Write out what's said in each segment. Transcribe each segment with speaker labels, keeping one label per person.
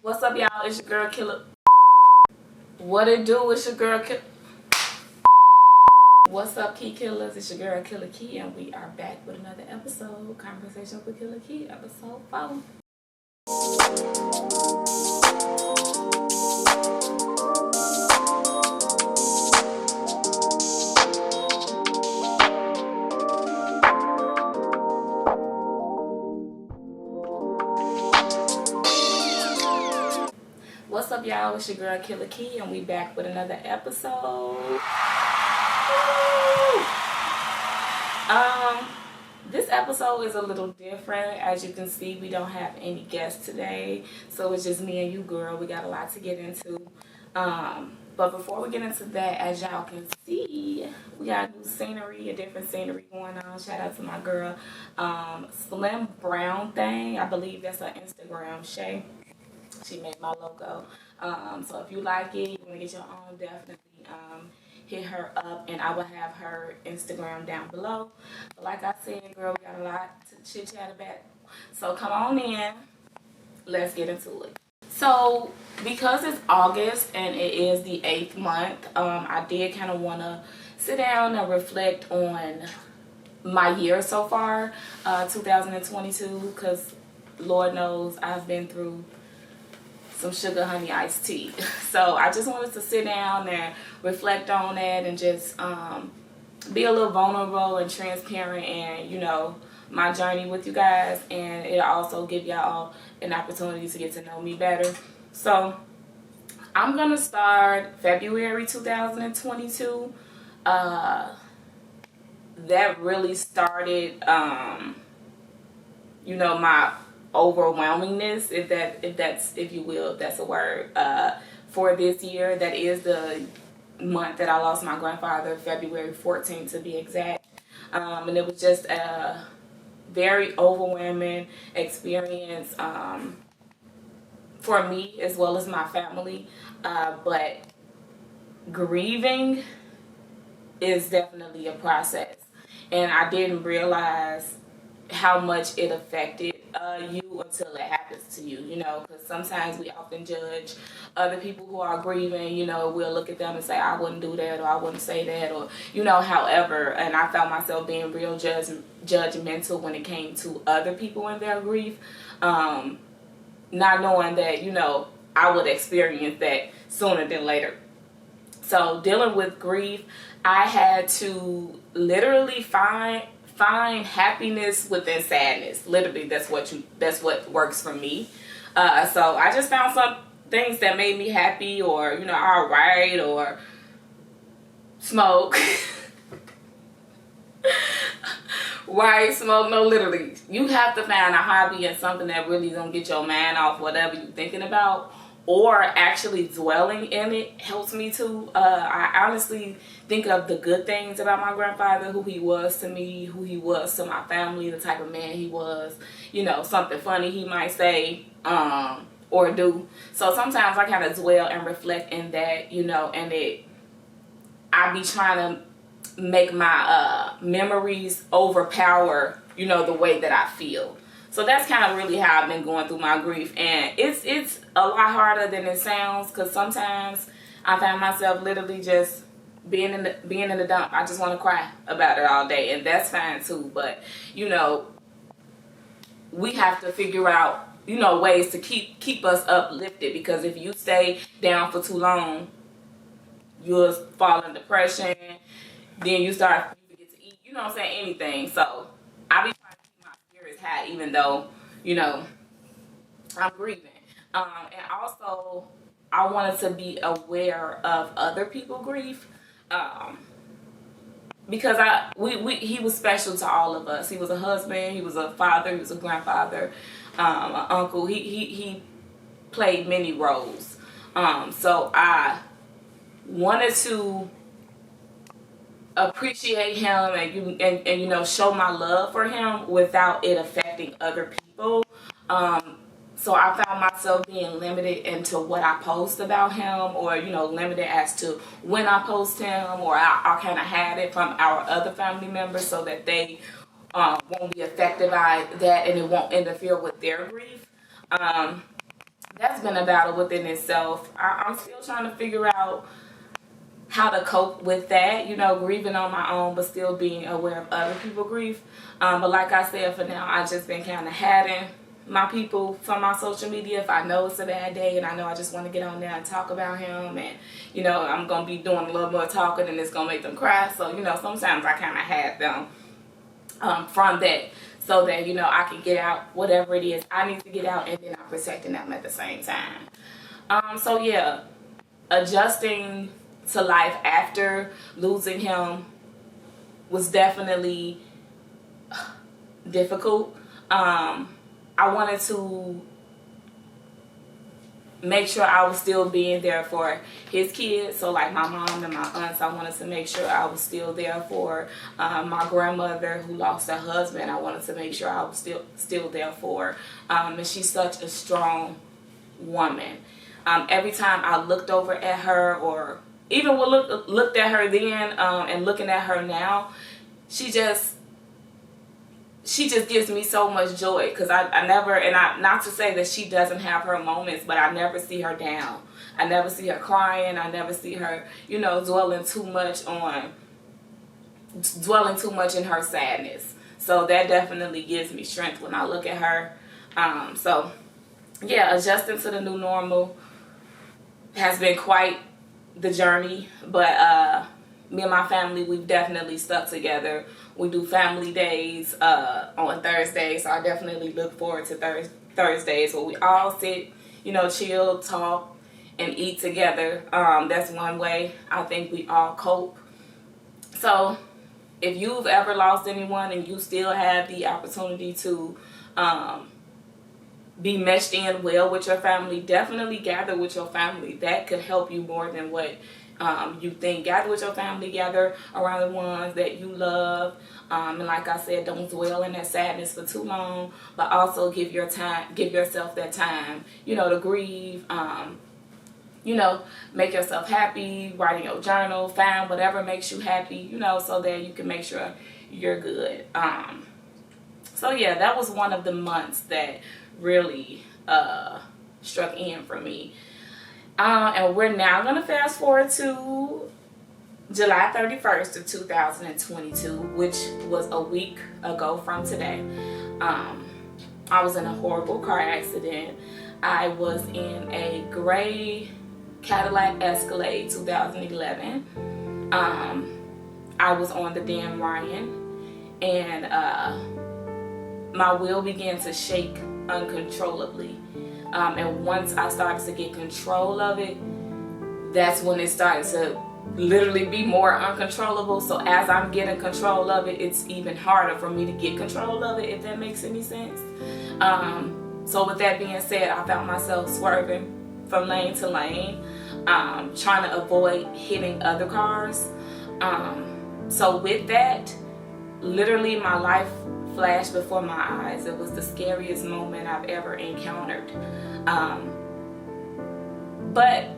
Speaker 1: What's up, y'all? It's your girl Killa. What it do? It's your girl Killa. What's up, Key Killers? It's your girl Killa Key, and we are back with another episode, Conversations with Killa Key, episode 4. What's up, y'all? It's your girl Killa Key, and we back with another episode. This episode is a little different. As you can see, we don't have any guests today, so it's just me and you, girl. We got a lot to get into. But before we get into that, as y'all can see, we got new scenery, a different scenery going on. Shout out to my girl, Slim Brown Thing. I believe that's her Instagram, Shay. She made my logo. So if you like it, you want to get your own, definitely hit her up, and I will have her Instagram down below. But like I said, girl, we got a lot to chit chat about. So come on in. Let's get into it. So because it's August and it is the 8th month, I did kind of want to sit down and reflect on my year so far, 2022, because Lord knows I've been through some sugar honey iced tea. So I just wanted to sit down and reflect on that and just be a little vulnerable and transparent and, you know, my journey with you guys, and it'll also give y'all an opportunity to get to know me better. So I'm gonna start February 2022. That really started you know, my overwhelmingness, if you will, if that's a word, for this year. That is the month that I lost my grandfather, February 14th to be exact. And it was just a very overwhelming experience for me as well as my family. But grieving is definitely a process, and I didn't realize how much it affected you until it happens to you, you know, because sometimes we often judge other people who are grieving. You know, we'll look at them and say, I wouldn't do that, or I wouldn't say that, or, you know, however. And I found myself being real judgmental when it came to other people in their grief, not knowing that, you know, I would experience that sooner than later. So dealing with grief, I had to literally find happiness within sadness. Literally, that's what works for me. So I just found some things that made me happy, or, you know, all right, or smoke. Right, smoke. No, literally, you have to find a hobby and something that really gonna get your mind off whatever you're thinking about, or actually dwelling in it helps me too. I honestly think of the good things about my grandfather, who he was to me, who he was to my family, the type of man he was, you know, something funny he might say or do. So sometimes I kind of dwell and reflect in that, you know, and I be trying to make my memories overpower, you know, the way that I feel. So that's kind of really how I've been going through my grief, and it's a lot harder than it sounds, because sometimes I find myself literally just being in the dump. I just want to cry about it all day, and that's fine too. But, you know, we have to figure out, you know, ways to keep us uplifted, because if you stay down for too long, you'll fall in depression. Then you forget to eat. You know what I'm saying? Anything. So I be trying to keep my spirits high, even though, you know, I'm grieving. And also, I wanted to be aware of other people's grief, because he was special to all of us. He was a husband, he was a father, he was a grandfather, an uncle. He played many roles. So I wanted to appreciate him and you know, show my love for him without it affecting other people. So I found myself being limited into what I post about him, or, you know, limited as to when I post him, or I kind of had it from our other family members so that they won't be affected by that and it won't interfere with their grief. That's that's been a battle within itself. I'm still trying to figure out how to cope with that, grieving on my own, but still being aware of other people's grief. But like I said, for now, I've just been kind of having my people from my social media. If I know it's a bad day and I know I just want to get on there and talk about him, and I'm going to be doing a little more talking and it's going to make them cry. So, sometimes I kind of have them from that, so that, I can get out whatever it is I need to get out, and then I'm protecting them at the same time. So yeah, adjusting to life after losing him was definitely difficult. I wanted to make sure I was still being there for his kids. So like my mom and my aunts, I wanted to make sure I was still there for my grandmother who lost her husband. I wanted to make sure I was still there for. And she's such a strong woman. Every time I looked over at her, or even looked at her then and looking at her now, she just gives me so much joy, because I never, and not to say that she doesn't have her moments, but I never see her down. I never see her crying. I never see her, dwelling too much in her sadness. So that definitely gives me strength when I look at her. So yeah, adjusting to the new normal has been quite the journey, but me and my family, we've definitely stuck together. We do family days on Thursdays, so I definitely look forward to Thursdays where we all sit, chill, talk, and eat together. That's one way I think we all cope. So if you've ever lost anyone and you still have the opportunity to be meshed in well with your family, definitely gather with your family. That could help you more than what you think. Gather with your family, gather around the ones that you love, and like I said, don't dwell in that sadness for too long, but also give yourself that time, to grieve, make yourself happy, write in your journal, find whatever makes you happy, so that you can make sure you're good. So yeah, that was one of the months that really struck in for me. And we're now going to fast forward to July 31st of 2022, which was a week ago from today. I was in a horrible car accident. I was in a gray Cadillac Escalade 2011. I was on the Dan Ryan, and my wheel began to shake uncontrollably. And once I started to get control of it, that's when it started to literally be more uncontrollable. So as I'm getting control of it, it's even harder for me to get control of it, if that makes any sense. So with that being said, I found myself swerving from lane to lane, trying to avoid hitting other cars. So with that, literally my life flashed before my eyes. It was the scariest moment I've ever encountered. But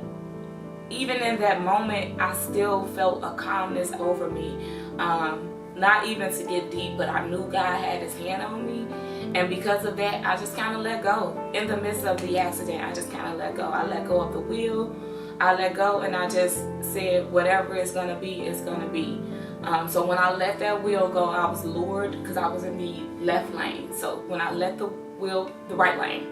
Speaker 1: even in that moment, I still felt a calmness over me. Not even to get deep, but I knew God had his hand on me. And because of that, I just kind of let go. In the midst of the accident, I just kind of let go. I let go of the wheel. I let go, and I just said, whatever it's going to be, it's going to be. So when I let that wheel go, I was lured, because I was in the left lane. So when I let the right lane,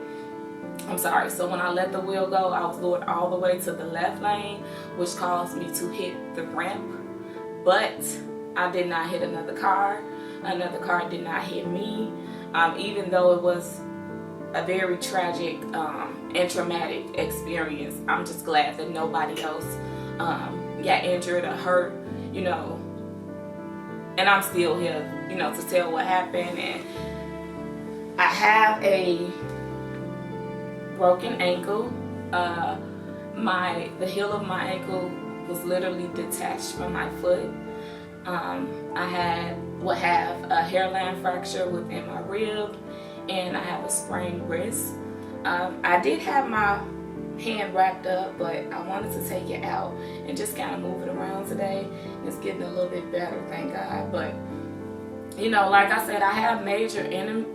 Speaker 1: so when I let the wheel go, I was lured all the way to the left lane, which caused me to hit the ramp. But I did not hit another car. Another car did not hit me. Even though it was a very tragic and traumatic experience, I'm just glad that nobody else got injured or hurt, and I'm still here, to tell what happened. And I have a broken ankle. The heel of my ankle was literally detached from my foot. I have a hairline fracture within my rib, and I have a sprained wrist. I did have my hand wrapped up, but I wanted to take it out and just kind of move it around today. It's getting a little bit better, thank God. But like I said, I have major enemies.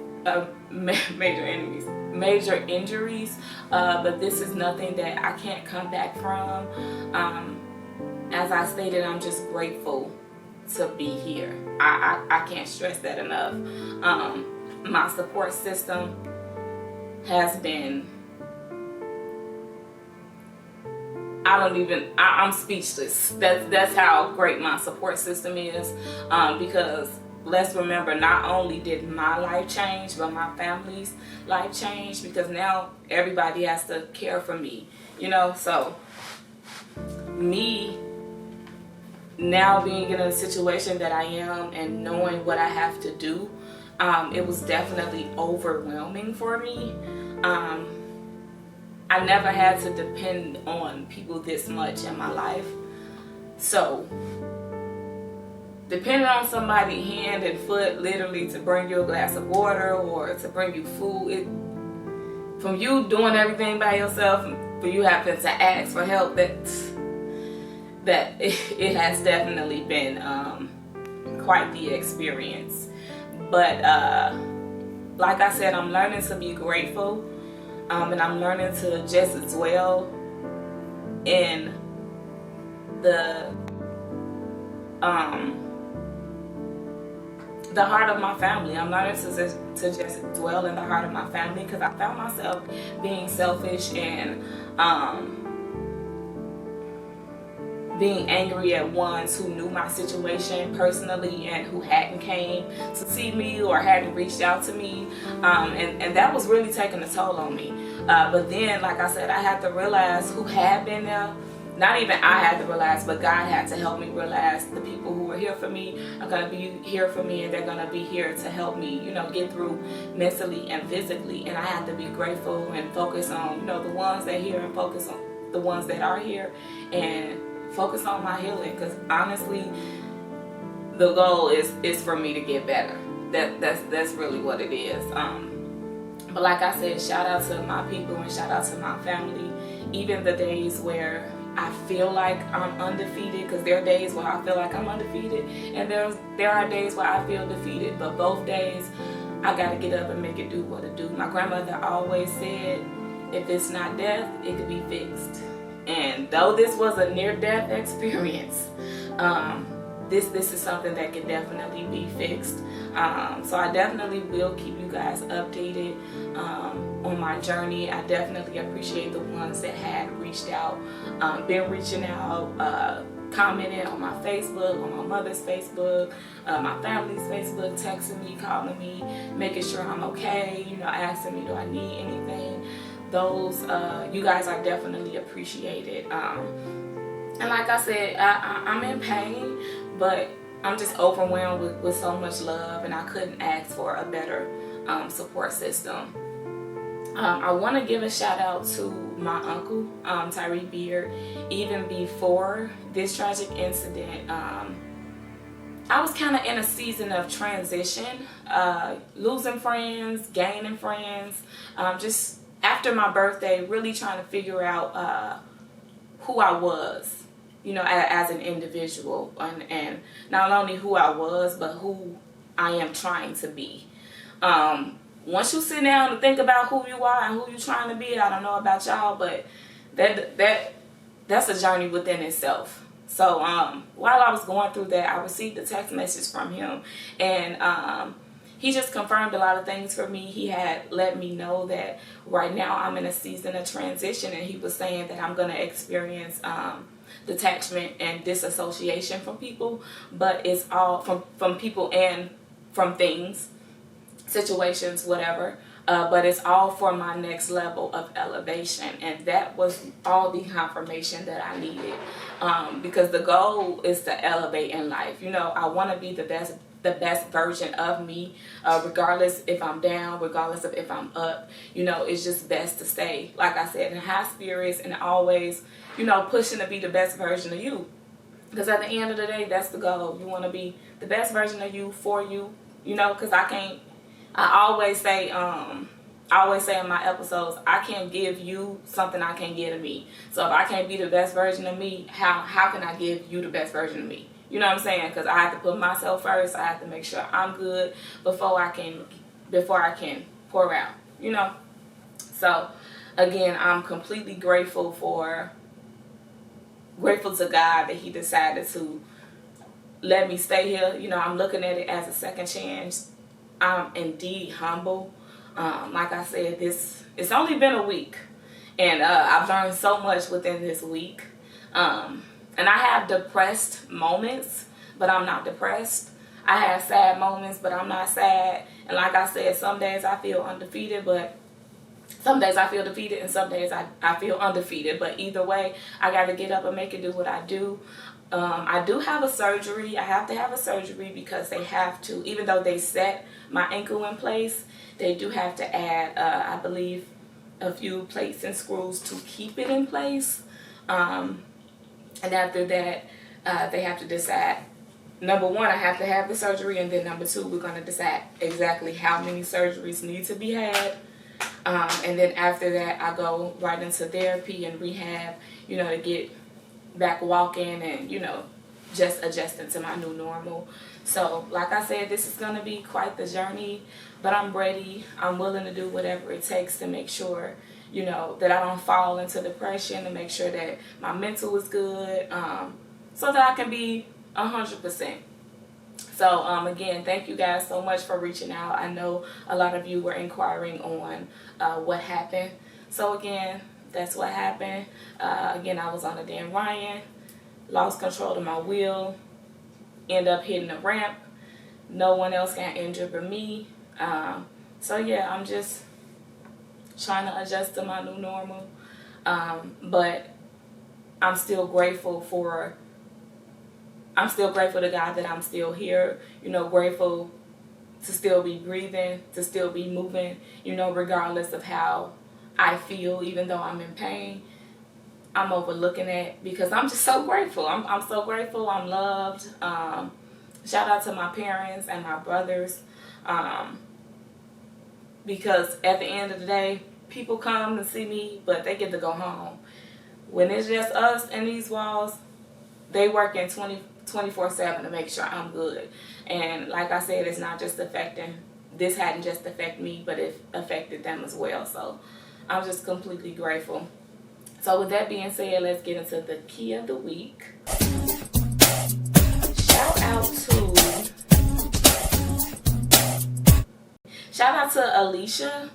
Speaker 1: major injuries, but this is nothing that I can't come back from. As I stated, I'm just grateful to be here. I can't stress that enough. My support system has been, I'm speechless. That's how great my support system is, because let's remember, not only did my life change, but my family's life changed, because now everybody has to care for me, so me now being in a situation that I am and knowing what I have to do, it was definitely overwhelming for me. I never had to depend on people this much in my life. So, depending on somebody's hand and foot literally to bring you a glass of water or to bring you food, from you doing everything by yourself, for you having to ask for help, that it has definitely been quite the experience. But like I said, I'm learning to be grateful. And I'm learning to just dwell in the heart of my family. I'm learning to just dwell in the heart of my family, because I found myself being selfish and being angry at ones who knew my situation personally and who hadn't came to see me or hadn't reached out to me, and that was really taking a toll on me. But then, like I said, I had to realize who had been there. Not even I had to realize, but God had to help me realize the people who were here for me are going to be here for me, and they're going to be here to help me, get through mentally and physically. And I had to be grateful and focus on, the ones that are here, and focus on the ones that are here, and focus on my healing, because honestly, the goal is for me to get better. That's really what it is. But like I said, shout out to my people and shout out to my family. Even the days where I feel like I'm undefeated, because there are days where I feel like I'm undefeated, and there are days where I feel defeated. But both days, I gotta get up and make it do what it do. My grandmother always said, if it's not death, it could be fixed. And though this was a near-death experience, this is something that can definitely be fixed. So I definitely will keep you guys updated on my journey. I definitely appreciate the ones that had reached out, been reaching out, commenting on my Facebook, on my mother's Facebook, my family's Facebook, texting me, calling me, making sure I'm okay, asking me, do I need anything? Those, you guys are definitely appreciated. And like I said, I'm in pain, but I'm just overwhelmed with so much love, and I couldn't ask for a better support system. I want to give a shout out to my uncle, Tyree Beard. Even before this tragic incident, I was kind of in a season of transition, losing friends, gaining friends, just after my birthday, really trying to figure out who I was, as an individual, and not only who I was, but who I am trying to be. Once you sit down and think about who you are and who you're trying to be, I don't know about y'all, but that's a journey within itself. So while I was going through that, I received a text message from him, and he just confirmed a lot of things for me. He had let me know that right now I'm in a season of transition, and he was saying that I'm going to experience detachment and disassociation from people, but it's all from people and from things, situations, whatever. But it's all for my next level of elevation, and that was all the confirmation that I needed, because the goal is to elevate in life. I want to be the best version of me, regardless if I'm down, regardless of if I'm up. It's just best to stay, like I said, in high spirits and always, pushing to be the best version of you. Because at the end of the day, that's the goal. You want to be the best version of you for you, because I always say in my episodes, I can't give you something I can't give to me. So if I can't be the best version of me, how can I give you the best version of me? You know what I'm saying? Because I have to put myself first. I have to make sure I'm good before I can pour out. So again, I'm completely grateful to God that he decided to let me stay here. You know, I'm looking at it as a second chance. I'm indeed humble. Like I said, it's only been a week, and I've learned so much within this week. And I have depressed moments, but I'm not depressed. I have sad moments, but I'm not sad. And like I said, some days I feel undefeated, but some days I feel defeated, and some days I feel undefeated. But either way, I got to get up and make it do what I do. I do have a surgery. I have to have a surgery because they have to, even though they set my ankle in place, they do have to add, I believe, a few plates and screws to keep it in place. And after that, they have to decide, number one, I have to have the surgery, and then number two, we're going to decide exactly how many surgeries need to be had. And then after that, I go right into therapy and rehab, you know, to get back walking and, you know, just adjusting to my new normal. So, like I said, this is going to be quite the journey, but I'm ready. I'm willing to do whatever it takes to make sure, you know, that I don't fall into depression, to make sure that my mental is good, so that I can be 100%. So, again, thank you guys so much for reaching out. I know a lot of you were inquiring on what happened. So, again, that's what happened. Again, I was on a Dan Ryan, lost control of my wheel, end up hitting a ramp. No one else got injured but me. So, yeah, I'm just trying to adjust to my new normal. But I'm still grateful to God that I'm still here, you know, grateful to still be breathing, to still be moving, you know, regardless of how I feel, even though I'm in pain. I'm overlooking it because I'm just so grateful. I'm so grateful. I'm loved. Shout out to my parents and my brothers, because at the end of the day, people come and see me, but they get to go home. When it's just us in these walls, they work in 24/7 to make sure I'm good. And like I said, it's not just affecting, this hadn't just affected me, but it affected them as well. So I'm just completely grateful. So with that being said, let's get into the key of the week. Shout out to Alicia,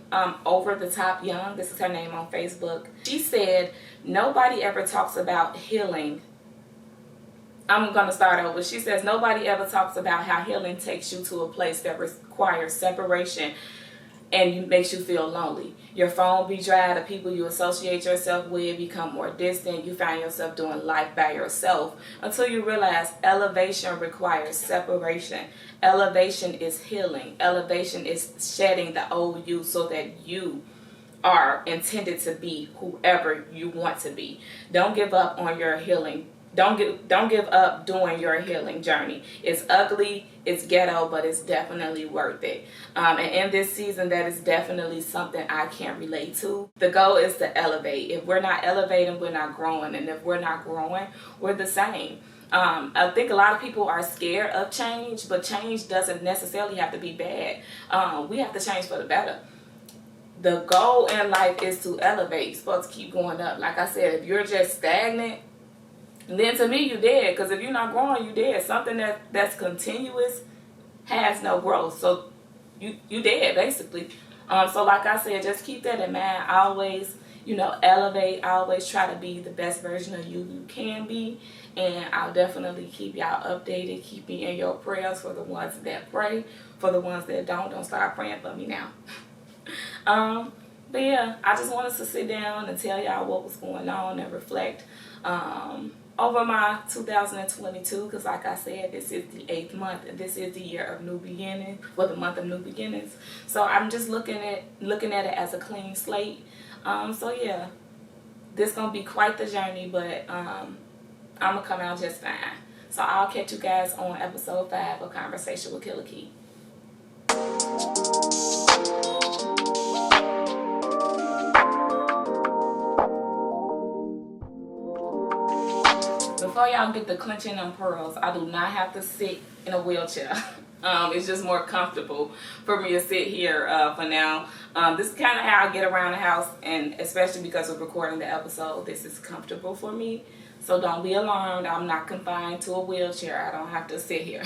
Speaker 1: Over the Top Young. This is her name on Facebook. She said, nobody ever talks about healing. I'm going to start over. She says, nobody ever talks about how healing takes you to a place that requires separation and makes you feel lonely. Your phone be dry, the people you associate yourself with become more distant. You find yourself doing life by yourself until you realize elevation requires separation. Elevation is healing. Elevation is shedding the old you so that you are intended to be whoever you want to be. Don't give up on your healing. Don't give up doing your healing journey. It's ugly, it's ghetto, but it's definitely worth it. And in this season, that is definitely something I can relate to. The goal is to elevate. If we're not elevating, we're not growing. And if we're not growing, we're the same. I think a lot of people are scared of change, but change doesn't necessarily have to be bad. We have to change for the better. The goal in life is to elevate. You're supposed to keep going up. Like I said, if you're just stagnant, then to me, you're dead. Because if you're not growing, you're dead. Something that's continuous has no growth. So you dead, basically. So like I said, just keep that in mind. Always, elevate. Always try to be the best version of you can be. And I'll definitely keep y'all updated. Keep me in your prayers for the ones that pray. For the ones that don't start praying for me now. But yeah, I just wanted to sit down and tell y'all what was going on and reflect over my 2022, because like I said, this is the 8th month and this is the year of new beginnings, the month of new beginnings. So I'm just looking at it as a clean slate. So yeah, this gonna be quite the journey, but I'm gonna come out just fine. So I'll catch you guys on episode 5 of Conversation with Killa. Before y'all get the clenching them pearls, I do not have to sit in a wheelchair. It's just more comfortable for me to sit here for now. This is kind of how I get around the house, and especially because we're recording the episode, this is comfortable for me. So don't be alarmed. I'm not confined to a wheelchair. I don't have to sit here.